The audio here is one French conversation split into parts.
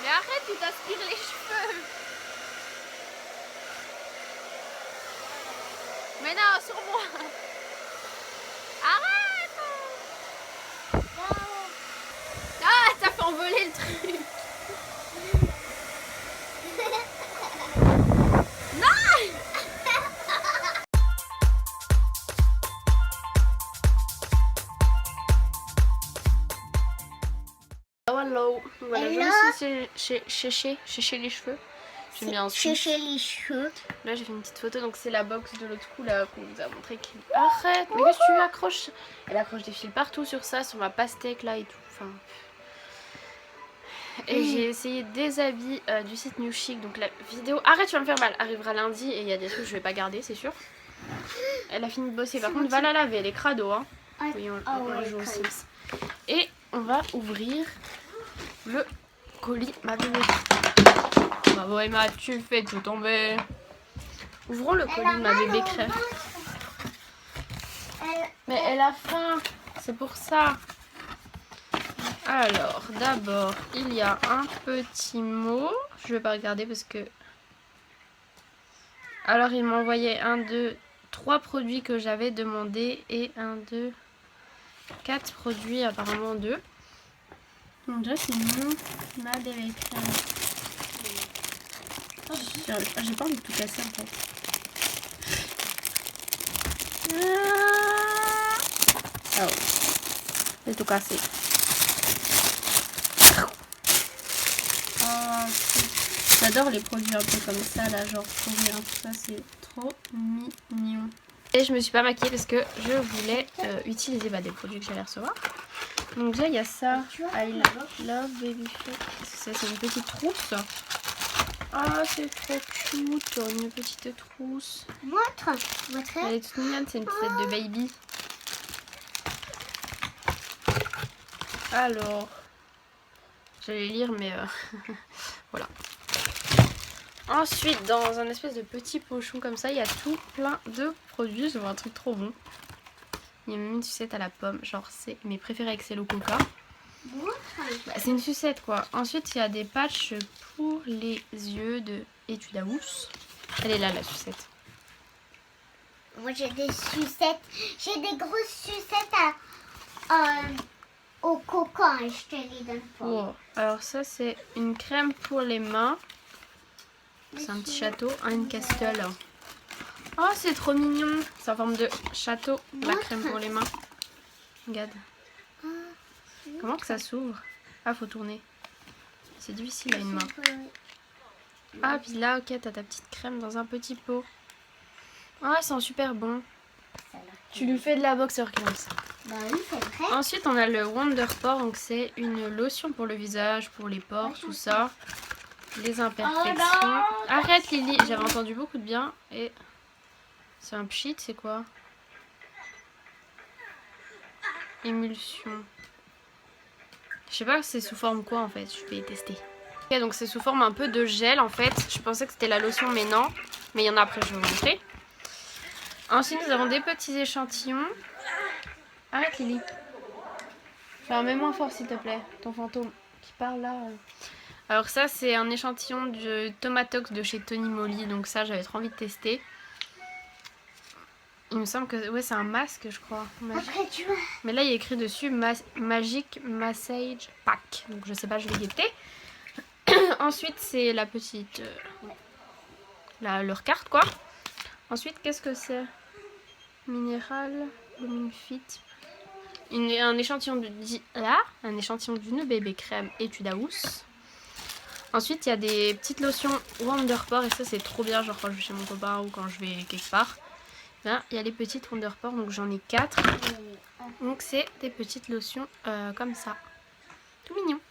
Mais arrête, tu t'aspires les cheveux. Mais non, sur moi. Arrête. Ah, t'as fait envoler le truc. Hello. Voilà, Hello. je me suis séché les cheveux. J'ai mis un Sécher les cheveux. Là, j'ai fait une petite photo, donc c'est la box de l'autre coup là qu'on vous a montré. Arrête, mais qu'est-ce que tu accroches? Elle accroche des fils partout sur ça, sur ma pastèque là et tout. Enfin. Et j'ai essayé des habits du site New Chic, donc la vidéo. Arrête, tu vas me faire mal. Arrivera lundi et il y a des trucs que je vais pas garder, c'est sûr. Elle a fini de bosser. Par contre, va la laver, elle est crado, hein. Oui, on joue au Sims. Et on va ouvrir le colis, ma bébé. Bravo Emma, tu fais tout tomber. Ouvrons le colis de ma bébé crème. Mais elle a faim, c'est pour ça. Alors, d'abord, il y a un petit mot. Je vais pas regarder parce que... Alors, il m'a envoyé 1, 2, 3 produits que j'avais demandé. Et 1, 2, 4 produits, apparemment 2. Donc déjà, c'est mon ma bébé crème. J'ai pas envie de tout casser en fait. Oh, j'ai tout cassé. Oh, j'adore les produits un peu comme ça, là, genre pour rien, tout ça, c'est trop mignon. Et je me suis pas maquillée parce que je voulais utiliser des produits que j'allais recevoir. Donc déjà, il y a ça, I love baby food. Qu'est-ce que c'est une petite trousse. Ah, c'est trop cute, une petite trousse. Montre. Elle est toute mignonne, c'est une petite de baby. Alors, j'allais lire, mais voilà. Ensuite, dans un espèce de petit pochon comme ça, il y a tout plein de produits. Je vois un truc trop bon. Il y a même une sucette à la pomme, genre c'est mes préférés avec celle au coca. Bah, c'est une sucette quoi. Ensuite, il y a des patchs pour les yeux de Etude House. Elle est là la sucette. Moi j'ai des sucettes. J'ai des grosses sucettes au coca. Je te les donne pas. Oh. Alors ça c'est une crème pour les mains. C'est un petit château, une castle. Oh c'est trop mignon. C'est en forme de château, la crème pour les mains. Regarde. Comment que ça s'ouvre? Ah faut tourner. C'est difficile à une main. Ah puis là ok t'as ta petite crème dans un petit pot. Ah c'est super bon. Tu lui fais de la boxe Games. Bah oui c'est vrai. Ensuite on a le Wonder Pore, donc c'est une lotion pour le visage, pour les pores, tout ça. Les imperfections. Arrête Lily, j'avais entendu beaucoup de bien. Et c'est un pchit, c'est quoi? Émulsion. Je sais pas c'est sous forme quoi en fait, je vais tester. Ok donc c'est sous forme un peu de gel en fait. Je pensais que c'était la lotion mais non. Mais il y en a après, je vais vous montrer. Ensuite nous avons des petits échantillons. Arrête Lily. Enfin mets-moi fort s'il te plaît, ton fantôme qui parle là. Alors ça c'est un échantillon de Tomatox de chez Tony Moly, donc ça j'avais trop envie de tester. Il me semble que ouais c'est un masque je crois. Après tu vois. Mais là il y a écrit dessus Magic Massage Pack, donc je sais pas, je vais guetter. Ensuite c'est la petite leur carte quoi. Ensuite qu'est-ce que c'est? Minéral Blooming Fit. Un échantillon d'une bébé crème Etude House. Ensuite, il y a des petites lotions Wonder Pore et ça c'est trop bien, genre quand je vais chez mon copain ou quand je vais quelque part. Là, il y a les petites Wonder Pore, donc j'en ai 4. Donc c'est des petites lotions comme ça. Tout mignon.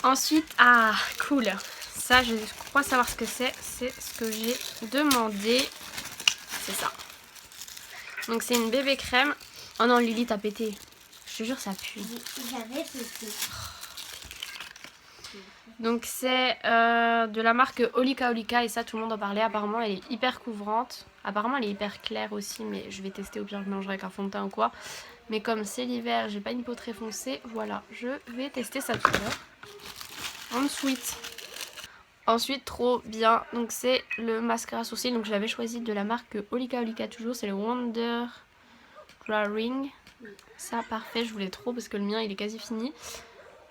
Ensuite, ah cool. Ça, je crois savoir ce que c'est. C'est ce que j'ai demandé. C'est ça. Donc c'est une bébé crème. Oh non, Lily t'as pété. Je te jure, ça pue. J'avais pété. Donc c'est de la marque Olika Olika et ça tout le monde en parlait. Apparemment elle est hyper couvrante. Apparemment elle est hyper claire aussi, mais je vais tester, au pire je mélangerai avec un fond de teint ou quoi. Mais comme c'est l'hiver, j'ai pas une peau très foncée, voilà, je vais tester ça tout à l'heure. Ensuite, trop bien. Donc c'est le mascara sourcil. Donc je l'avais choisi de la marque Olika toujours. C'est le Wonder Ring. Ça parfait, je voulais trop parce que le mien il est quasi fini.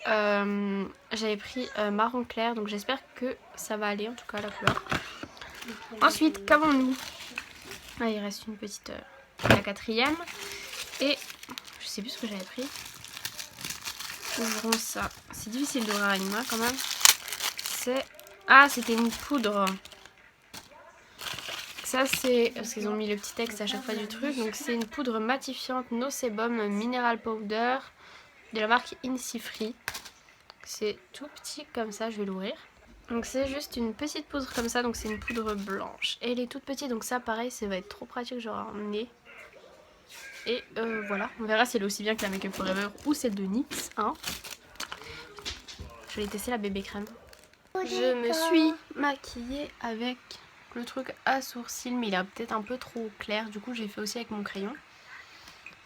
J'avais pris marron clair, donc j'espère que ça va aller en tout cas la couleur. Ensuite, qu'avons-nous? Ah, il reste une petite, la 4e. Et je sais plus ce que j'avais pris. Ouvrons ça. C'est difficile d'ouvrir à une main quand même. Ah, c'était une poudre. Ça c'est parce qu'ils ont mis le petit texte à chaque fois du truc. Donc c'est une poudre matifiante No Sebum Mineral Powder de la marque Insifree. C'est tout petit comme ça, je vais l'ouvrir. Donc c'est juste une petite poudre comme ça, donc c'est une poudre blanche. Et elle est toute petite, donc ça pareil, ça va être trop pratique, j'aurai un nez. Et voilà, on verra si elle est aussi bien que la Make Up Forever ou celle de NYX. Hein. Je vais tester la bébé crème. Je me suis maquillée avec le truc à sourcils, mais il est peut-être un peu trop clair, du coup j'ai fait aussi avec mon crayon.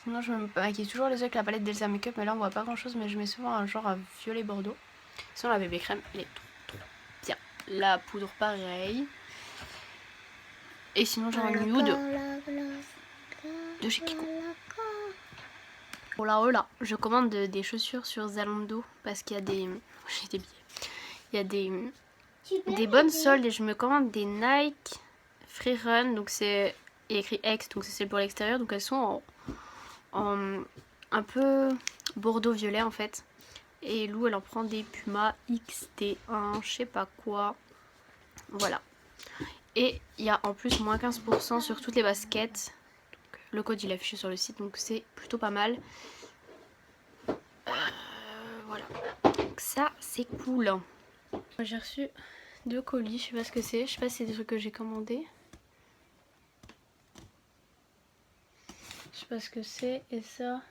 Sinon je me maquille toujours les yeux avec la palette d'Elsa Makeup, mais là on voit pas grand chose, mais je mets souvent un genre à violet bordeaux. Sinon la bébé crème elle est trop bien. La poudre pareil. Et sinon j'ai un nude de chez Kiko. Oh là, je commande des chaussures sur Zalando parce qu'il y a des... J'ai des billets. Il y a des bonnes soldes et je me commande des Nike Free Run. Donc c'est écrit X, donc c'est pour l'extérieur. Donc elles sont en un peu bordeaux violet en fait. Et Lou elle en prend des Puma XT1, je sais pas quoi. Voilà. Et il y a en plus moins 15% sur toutes les baskets. Donc, le code il est affiché sur le site, donc c'est plutôt pas mal. Voilà. Donc ça c'est cool. J'ai reçu 2 colis, je sais pas ce que c'est. Je sais pas si c'est des trucs que j'ai commandés. Je sais pas ce que c'est. Et ça...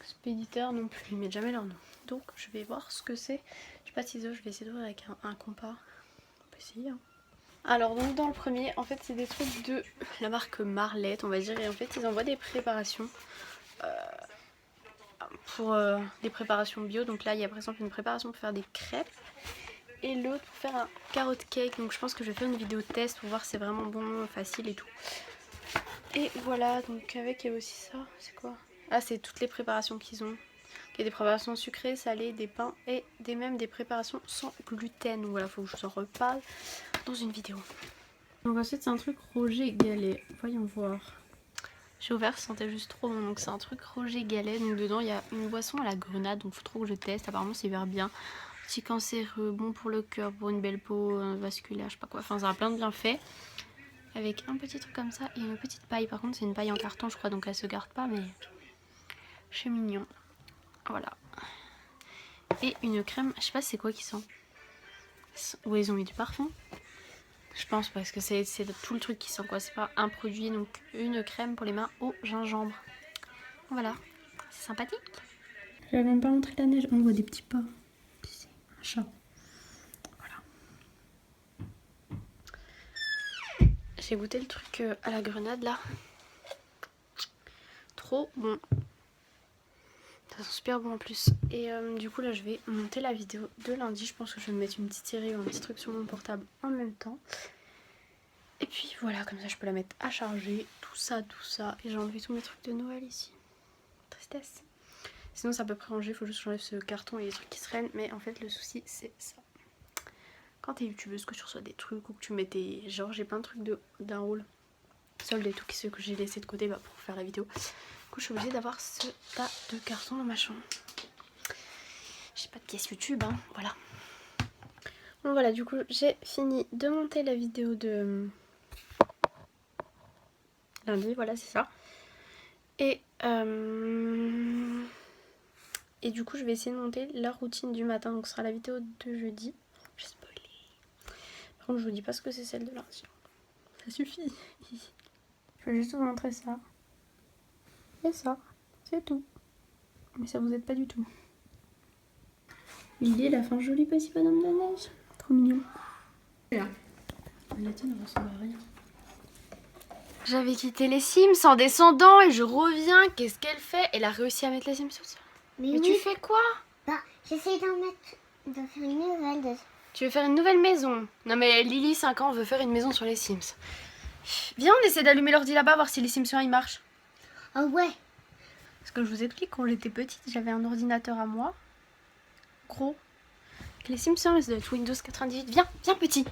Expéditeur non plus, ils mettent jamais leur nom. Donc je vais voir ce que c'est. J'ai pas de ciseaux, je vais essayer d'ouvrir avec un compas. On peut essayer. Hein. Alors donc dans le premier, en fait c'est des trucs de la marque Marlette on va dire. Et en fait ils envoient des préparations pour des préparations bio. Donc là il y a par exemple une préparation pour faire des crêpes. Et l'autre pour faire un carrot cake. Donc je pense que je vais faire une vidéo test pour voir si c'est vraiment bon, facile et tout. Et voilà, donc avec il y a aussi ça. C'est quoi? Ah c'est toutes les préparations qu'ils ont. Il y a des préparations sucrées, salées, des pains et même des préparations sans gluten. Donc voilà, faut que je vous en reparle dans une vidéo. Donc ensuite c'est un truc Roger Galet. Voyons voir. J'ai ouvert, ça sentait juste trop bon. Donc c'est un truc Roger Galet. Donc dedans il y a une boisson à la grenade. Donc faut trop que je teste. Apparemment c'est hyper bien. Anti-cancéreux, bon pour le cœur, pour une belle peau, vasculaire, je sais pas quoi. Enfin ça a plein de bienfaits. Avec un petit truc comme ça et une petite paille. Par contre c'est une paille en carton je crois. Donc elle se garde pas mais c'est mignon. Voilà. Et une crème, je sais pas c'est quoi qui sent. Ou ils ont mis du parfum. Je pense parce que c'est tout le truc qui sent quoi. C'est pas un produit, donc une crème pour les mains au gingembre. Voilà, c'est sympathique. J'avais même pas montré la neige, on voit des petits pas. C'est un chat. Voilà. J'ai goûté le truc à la grenade là. Trop bon. Ça sent super bon en plus. Et du coup là je vais monter la vidéo de lundi. Je pense que je vais me mettre une petite série ou un petit truc sur mon portable en même temps. Et puis voilà, comme ça je peux la mettre à charger. Tout ça. Et j'ai enlevé tous mes trucs de Noël ici. Tristesse. Sinon c'est à peu près rangé. Il faut juste que j'enlève ce carton et les trucs qui se traînent. Mais en fait le souci c'est ça. Quand t'es youtubeuse, que tu reçois des trucs ou que tu mets tes... Genre j'ai plein de trucs d'un rôle. Solde et tout ceux que j'ai laissé de côté pour faire la vidéo. Du coup je suis obligée d'avoir ce tas de cartons dans ma chambre. J'ai pas de pièce YouTube hein, voilà. Bon voilà du coup j'ai fini de monter la vidéo de lundi, voilà c'est ça. Et du coup je vais essayer de monter la routine du matin, donc ce sera la vidéo de jeudi. J'ai spoilé. Par contre je vous dis pas ce que c'est celle de lundi. Ça suffit. Je vais juste vous montrer ça. Et ça, c'est tout. Mais ça vous aide pas du tout. Il est la fin jolie petit bonhomme de neige. Trop mignon. Là. La tienne ne ressemble à rien. J'avais quitté les Sims en descendant et je reviens. Qu'est-ce qu'elle fait? Elle a réussi à mettre les Sims sur ça. Mais oui. Tu fais quoi? Bah, j'essaie de faire une nouvelle. Tu veux faire une nouvelle maison? Non mais Lily, 5 ans, veut faire une maison sur les Sims. Viens, on essaie d'allumer l'ordi là-bas, voir si les Sims 1 ils marchent. Ah ouais. Parce que je vous explique, quand j'étais petite, j'avais un ordinateur à moi. Gros. Avec les Sims 1, ça doit être Windows 98. Viens, viens petit.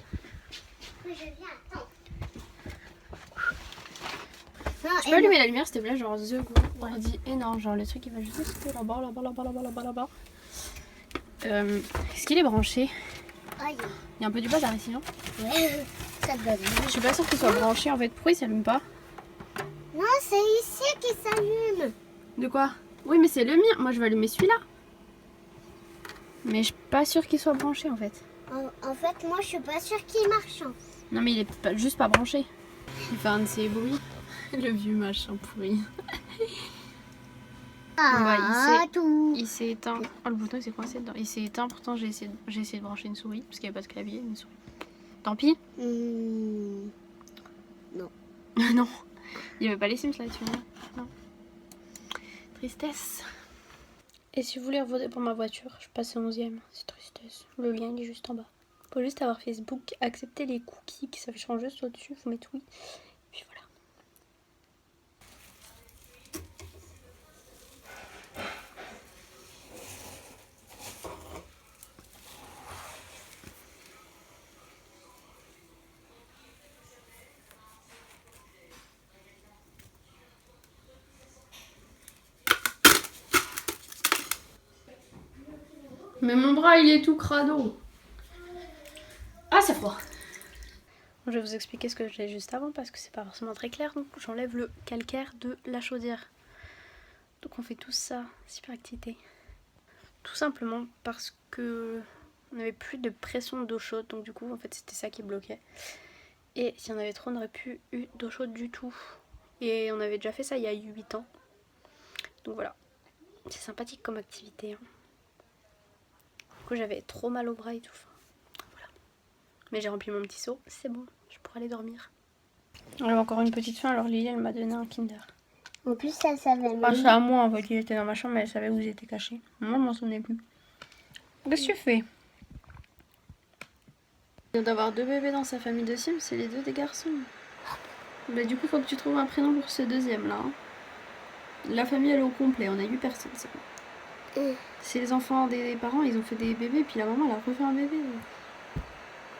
Oui, je viens, attends. Non, Tu peux allumer la lumière s'il te plaît, genre the gros ordi énorme, genre le truc il va juste rester là-bas, là-bas. Est-ce qu'il est branché? Aïe. Il y a un peu du bazar ici, non? Ouais, ça donne. Je suis pas sûre qu'il soit branché en fait. Pourquoi il s'allume pas? Non, c'est ici qui s'allume. De quoi? Oui, mais c'est le mien. Moi je vais allumer celui-là. Mais je suis pas sûre qu'il soit branché en fait. En fait, moi, je suis pas sûre qu'il marche. Non, mais il est juste pas branché. Il fait un de ces bruits. Le vieux machin pourri. Ah, tout. Il s'est éteint. Oh, le bouton il s'est coincé dedans. Il s'est éteint, pourtant j'ai essayé de brancher une souris. Parce qu'il n'y a pas de clavier, une souris. Tant pis. Non. Non. Il n'y avait pas les Sims là-dessus. Hein. Non. Tristesse. Et si vous voulez voter pour ma voiture, je passe au 11e. C'est tristesse. Le lien il est juste en bas. Faut juste avoir Facebook, accepter les cookies qui s'afficheront juste au-dessus. Faut mettre oui. Puis voilà. Mais mon bras il est tout crado. Ah c'est froid. Je vais vous expliquer ce que j'ai juste avant parce que c'est pas forcément très clair. Donc j'enlève le calcaire de la chaudière. Donc on fait tout ça, super activité. Tout simplement parce que on n'avait plus de pression d'eau chaude. Donc du coup en fait c'était ça qui bloquait. Et s'il y en avait trop on n'aurait plus eu d'eau chaude du tout. Et on avait déjà fait ça il y a 8 ans. Donc voilà. C'est sympathique comme activité. Hein. Du coup j'avais trop mal au bras et tout. Voilà. Mais j'ai rempli mon petit seau, c'est bon, je pourrais aller dormir. Alors encore une petite faim, alors Lily elle m'a donné un Kinder. En plus, ça savait Ah même. c'est à moi en fait, il était dans ma chambre mais elle savait où il était caché. Moi je m'en souvenais plus. Qu'est-ce que tu fais? Il vient d'avoir 2 bébés dans sa famille de Sims, c'est les 2 des garçons. Bah du coup faut que tu trouves un prénom pour ce deuxième là. Hein. La famille elle est au complet, on a 8 personnes, c'est bon. C'est les enfants des parents, ils ont fait des bébés, puis la maman elle a refait un bébé.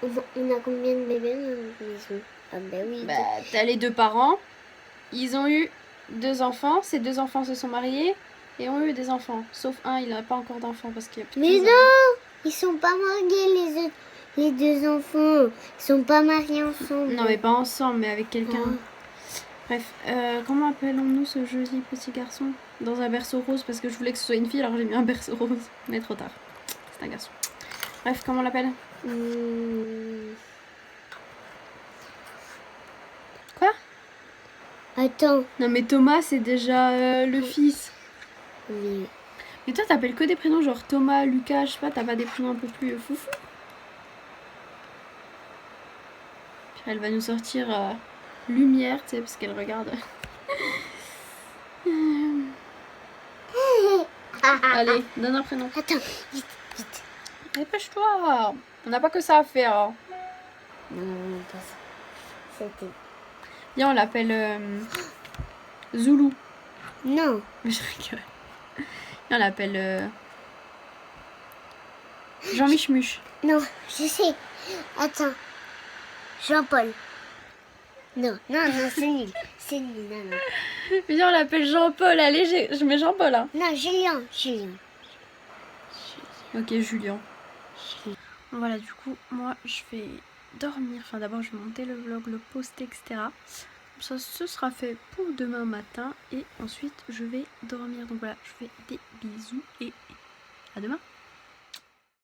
On a combien de bébés dans la maison? Ah bah oui. Bah t'as les 2 parents, ils ont eu 2 enfants, ces 2 enfants se sont mariés et ont eu des enfants. Sauf un, il n'a pas encore d'enfants parce qu'il y a plus de Mais 15 ans. non, ils sont pas mariés les deux enfants. Ils sont pas mariés ensemble. Non mais pas ensemble, mais avec quelqu'un. Oh. Bref, comment appelons-nous ce joli petit garçon? Dans un berceau rose, parce que je voulais que ce soit une fille, alors j'ai mis un berceau rose. Mais trop tard, c'est un garçon. Bref, comment on l'appelle? Quoi? Attends. Non mais Thomas c'est déjà le fils. Oui. Mais toi t'appelles que des prénoms genre Thomas, Lucas, je sais pas, t'as pas des prénoms un peu plus foufou? Puis elle va nous sortir Lumière, tu sais, parce qu'elle regarde. Allez, donne un prénom. Attends, vite, vite. Dépêche-toi. On n'a pas que ça à faire. Hein. Non, pas ça. C'était... Viens, on l'appelle Zoulou. Non. Mais je rigole. Viens, on l'appelle Jean-Michmuche. Non, je sais. Attends. Jean-Paul. Non, c'est nul. C'est nul, non. Viens, on l'appelle Jean-Paul. Allez, je mets Jean-Paul. Hein. Non, Julien. Ok, Julien. Voilà, du coup, moi, je vais dormir. Enfin, d'abord, je vais monter le vlog, le poster, etc. Ça, ce sera fait pour demain matin. Et ensuite, je vais dormir. Donc voilà, je fais des bisous et à demain.